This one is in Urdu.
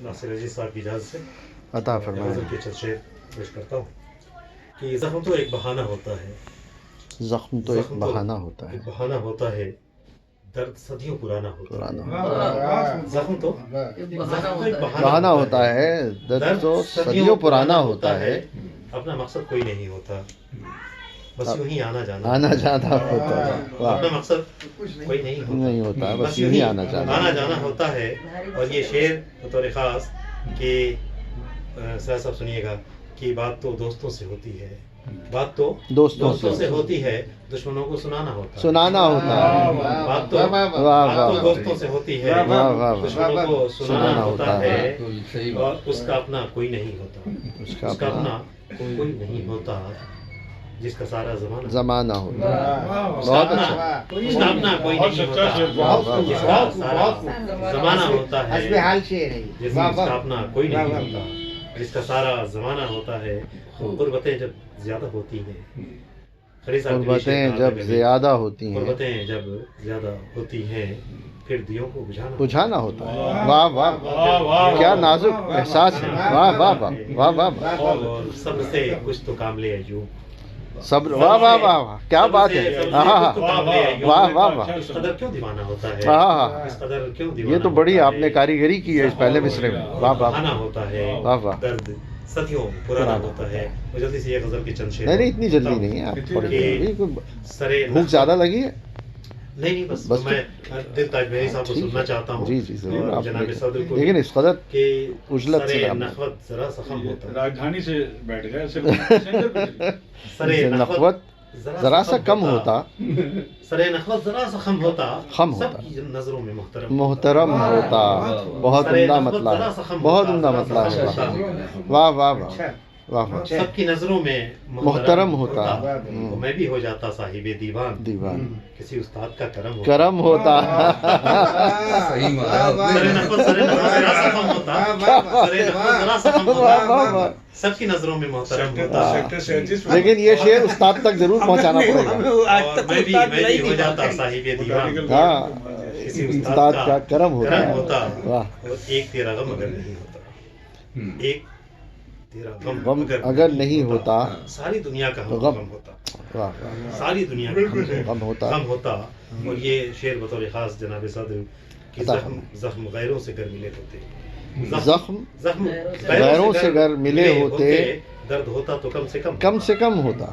ناصر عزیز صاحب کی اجازت سے عطا فرمائے. غزل کے چند شعر پیش کرتا ہوں کہ زخم تو ایک بہانہ ہوتا ہے، زخم تو ایک بہانہ ہوتا ہے، ایک بہانہ ہوتا ہے، درد صدیوں پرانا ہوتا ہے. پرانا زخم تو ایک بہانہ ہوتا ہے، درد تو صدیوں پرانا ہوتا ہے، اپنا مقصد کوئی نہیں ہوتا، بس یوں ہی آنا جانا آنا جانا ہوتا ہے. اپنا مقصد کوئی نہیں ہوتا، بس یوں ہی آنا جانا ہوتا ہے. اور یہ شعر بطور خاص کہ سر صاحب سنیے گا کہ بات تو دوستوں سے ہوتی ہے، بات تو دوستوں سے ہوتی ہے، دشمنوں کو سنانا ہوتا ہے. سنانا ہوتا ہے. بات تو دوستوں سے ہوتی ہے، دشمنوں کو سنانا ہوتا ہے. اور اس کا اپنا کوئی نہیں ہوتا، اس کا اپنا کوئی نہیں ہوتا، جس کا سارا زمانہ ہوتا ہے. بہت اچھا. اس کا اپنا کوئی نہیں ہوتا، جس کا سارا زمانہ ہوتا ہے. جس کا اپنا کوئی نہیں ہوتا، جس کا سارا زمانہ ہوتا ہے. قربتیں جب زیادہ ہوتی ہیں، قربتیں جب زیادہ ہوتی ہیں، قربتیں جب زیادہ ہوتی ہیں، پھر دیوں کو بجھانا ہوتا ہے. واہ واہ، کیا نازک احساس ہے. واہ واہ واہ واہ واہ. اور صبر سے کچھ تو کام لے ایوب. صبر، واہ واہ واہ واہ، کیا بات ہے. واہ واہ واہ، اس قدر کیوں دیوانہ ہوتا ہے، اس قدر کیوں دیوانہ. یہ تو بڑی آپ نے کاریگری کی ہے اس پہلے مصرے میں. واہ واہ بہانہ ہوتا ہے، واہ واہ. درد صدیوں پرانا ہوتا ہے. وہ جلدی سے یہ غزل کے چند شعر. نہیں اتنی جلدی نہیں ہے، آپ تھوڑی بھوک زیادہ لگی ہے. نہیں بس میں دل تاج مہری صاحب کو سننا چاہتا ہوں. جی ضرور. آپ جناب صدر کو لیکن اس قدر کہ اجلت سے نخوت ذرا سا خم ہوتا ہے. راجدھانی سے بیٹھ گئے. نخوت ذرا سا کم ہوتا، سرے نخوت ذرا سا خم ہوتا، سب کی نظروں میں محترم ہوتا. بہت عمدہ مطلع ہے، بہت عمدہ مطلع ہے. واہ واہ واہ واہ واہ. سب کی نظروں میں محترم ہوتا. میں بھی ہو جاتا صاحب دیوان، دیوان کسی استاد کا کرم ہوتا. سب کی نظروں میں محترم ہوتا. لیکن یہ شعر استاد تک ضرور پہنچانا پڑے گا. اور میں بھی ہو جاتا صاحب دیوان، ہاں، کسی استاد کا کرم ہوتا. واہ. اور ایک تیرا غم اگر نہیں ہوتا، ایک تیرا غم اگر نہیں ہوتا، ساری دنیا کا غم ہوتا. ساری دنیا کا غم ہوتا. اور یہ شعر بطور خاص جناب صدر کہ زخم غیروں سے گر ملے ہوتے، زخم غیروں سے گر ملے ہوتے، درد ہوتا تو کم سے کم ہوتا.